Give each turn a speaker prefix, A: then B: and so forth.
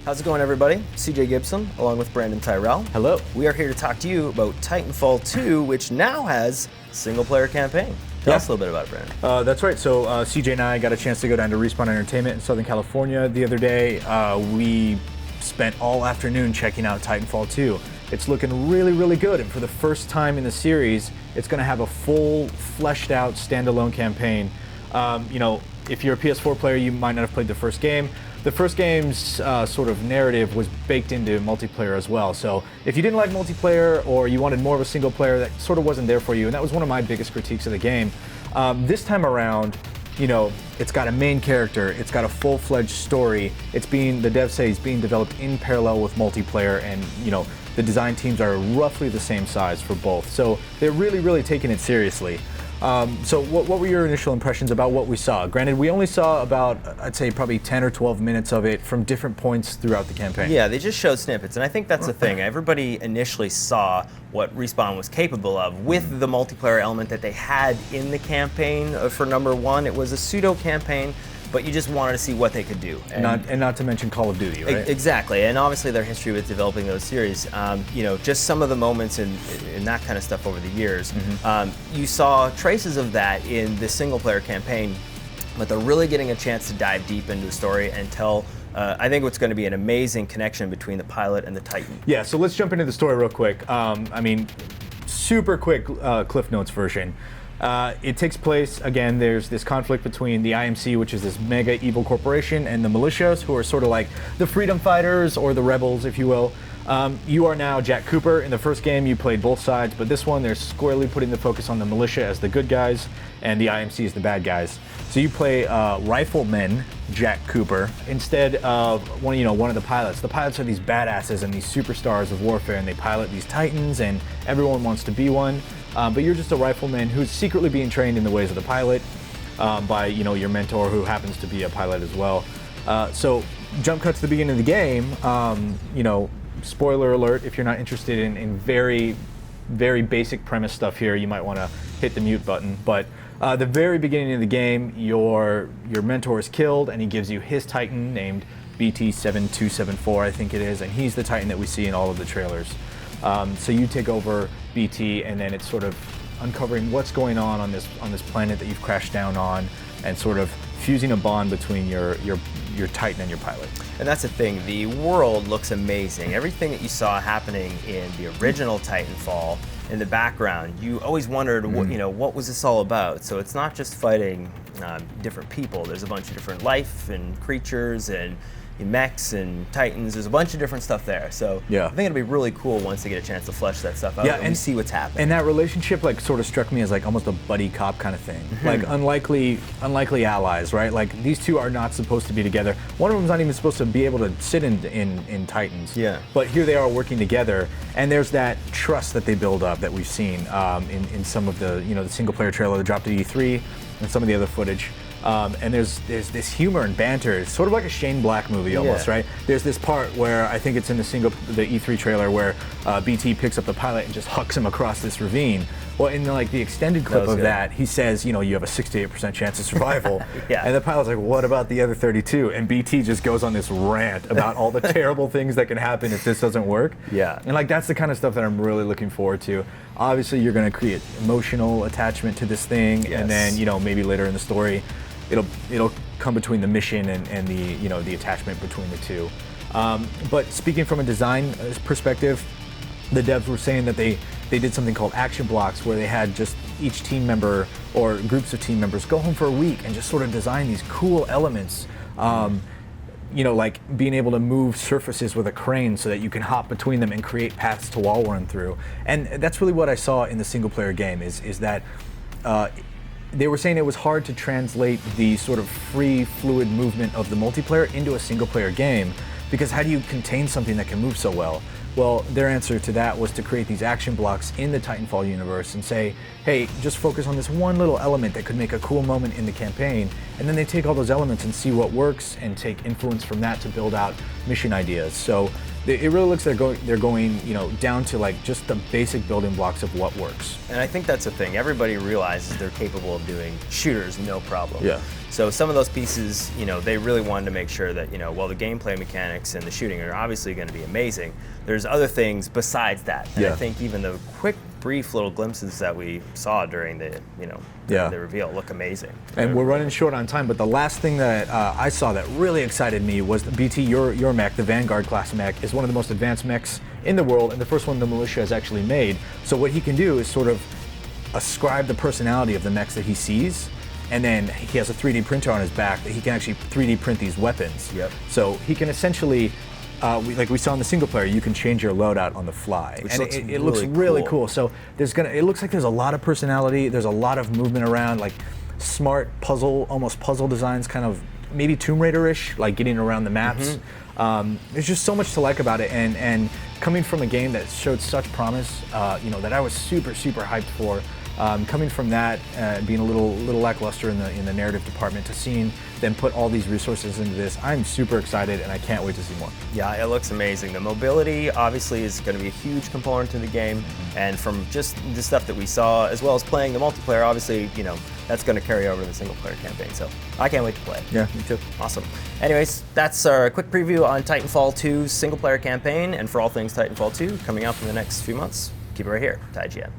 A: How's it going, everybody? CJ Gibson, along with Brandon Tyrell.
B: Hello.
A: We are here to talk to you about Titanfall 2, which now has a single-player campaign. Tell us a little bit about it, Brandon.
B: That's right. So CJ and I got a chance to go down to Respawn Entertainment in Southern California the other day. We spent all afternoon checking out Titanfall 2. It's looking really, really good, and for the first time in the series, it's going to have a full, fleshed-out, standalone campaign. If you're a PS4 player, you might not have played the first game. The first game's sort of narrative was baked into multiplayer as well. So if you didn't like multiplayer or you wanted more of a single player, that sort of wasn't there for you. And that was one of my biggest critiques of the game. This time around, it's got a main character. It's got a full-fledged story. The devs say it's being developed in parallel with multiplayer, and the design teams are roughly the same size for both. So they're really, really taking it seriously. So what were your initial impressions about what we saw? Granted, we only saw about, I'd say, probably 10 or 12 minutes of it from different points throughout the campaign.
A: Yeah, they just showed snippets, and I think that's the thing. Everybody initially saw what Respawn was capable of with the multiplayer element that they had in the campaign for number one. It was a pseudo-campaign, but you just wanted to see what they could do.
B: And not to mention Call of Duty, right?
A: Exactly, and obviously their history with developing those series. Just some of the moments in that kind of stuff over the years. You saw traces of that in the single-player campaign, but they're really getting a chance to dive deep into the story and tell, I think, what's going to be an amazing connection between the pilot and the Titan.
B: Yeah, so let's jump into the story real quick. Super quick Cliff Notes version. It takes place, again, there's this conflict between the IMC, which is this mega evil corporation, and the militias, who are sort of like the freedom fighters or the rebels, if you will. You are now Jack Cooper. In the first game, you played both sides, but this one, they're squarely putting the focus on the militia as the good guys, and the IMC as the bad guys. So you play Rifleman Jack Cooper instead of one of the pilots. The pilots are these badasses and these superstars of warfare, and they pilot these Titans, and everyone wants to be one. But you're just a rifleman who's secretly being trained in the ways of the pilot by your mentor, who happens to be a pilot as well. So jump cut to the beginning of the game. Spoiler alert, if you're not interested in very, very basic premise stuff here, you might want to hit the mute button. But the very beginning of the game, your mentor is killed, and he gives you his Titan named BT-7274, I think it is, and he's the Titan that we see in all of the trailers. So you take over BT, and then it's sort of uncovering what's going on this planet that you've crashed down on, and sort of fusing a bond between your Titan and your pilot.
A: And that's the thing, the world looks amazing. Everything that you saw happening in the original Titanfall, in the background, you always wondered, what was this all about? So it's not just fighting different people. There's a bunch of different life and creatures and mechs and Titans. There's a bunch of different stuff there. So
B: yeah.
A: I think it'll be really cool once they get a chance to flesh that stuff out and see what's happening.
B: And that relationship sort of struck me as almost a buddy cop kind of thing. Like unlikely allies, right? Like these two are not supposed to be together. One of them's not even supposed to be able to sit in Titans.
A: Yeah.
B: But here they are working together, and there's that trust that they build up that we've seen in some of the the single player trailer that dropped at E3 and some of the other footage. And there's this humor and banter. It's sort of like a Shane Black movie almost, right? There's this part where I think it's in the E3 trailer where BT picks up the pilot and just hucks him across this ravine. Well, in the extended clip of that, he says, you have a 68% chance of survival.
A: Yeah.
B: And the pilot's like, what about the other 32? And BT just goes on this rant about all the terrible things that can happen if this doesn't work.
A: Yeah.
B: And that's the kind of stuff that I'm really looking forward to. Obviously, you're going to create emotional attachment to this thing, and then maybe later in the story, it'll come between the mission and the attachment between the two. But speaking from a design perspective, the devs were saying that they did something called action blocks, where they had just each team member or groups of team members go home for a week and just sort of design these cool elements. Like being able to move surfaces with a crane so that you can hop between them and create paths to wall run through. And that's really what I saw in the single player game is that they were saying it was hard to translate the sort of free, fluid movement of the multiplayer into a single-player game, because how do you contain something that can move so well? Well, their answer to that was to create these action blocks in the Titanfall universe and say, hey, just focus on this one little element that could make a cool moment in the campaign, and then they take all those elements and see what works and take influence from that to build out mission ideas. So it really looks like they're going, you know, down to like just the basic building blocks of what works.
A: And I think that's the thing. Everybody realizes they're capable of doing shooters no problem.
B: Yeah.
A: So some of those pieces, you know, they really wanted to make sure that, you know, while the gameplay mechanics and the shooting are obviously going to be amazing, there's other things besides that. And I think even the quick, brief little glimpses that we saw during the, you know, the reveal look amazing.
B: And we're running short on time, but the last thing that I saw that really excited me was the BT, your mech, the Vanguard class mech, is one of the most advanced mechs in the world, and the first one the militia has actually made. So what he can do is sort of ascribe the personality of the mechs that he sees, and then he has a 3D printer on his back that he can actually 3D print these weapons.
A: Yep.
B: So he can essentially, like we saw in the single player, you can change your loadout on the fly,
A: Which
B: and
A: looks
B: it looks really cool. So it looks like there's a lot of personality. There's a lot of movement around, like smart puzzle, almost puzzle designs, kind of maybe Tomb Raider-ish, like getting around the maps. There's just so much to like about it, and coming from a game that showed such promise, you know, that I was super hyped for. Coming from that, being a little lackluster in the narrative department, to seeing them put all these resources into this, I'm super excited, and I can't wait to see more.
A: Yeah, it looks amazing. The mobility obviously is going to be a huge component to the game, and from just the stuff that we saw, as well as playing the multiplayer, obviously, you know, that's going to carry over to the single player campaign. So I can't wait to play it.
B: Yeah, me too.
A: Awesome. Anyways, that's our quick preview on Titanfall 2's single player campaign, and for all things Titanfall 2 coming out in the next few months, keep it right here to IGN.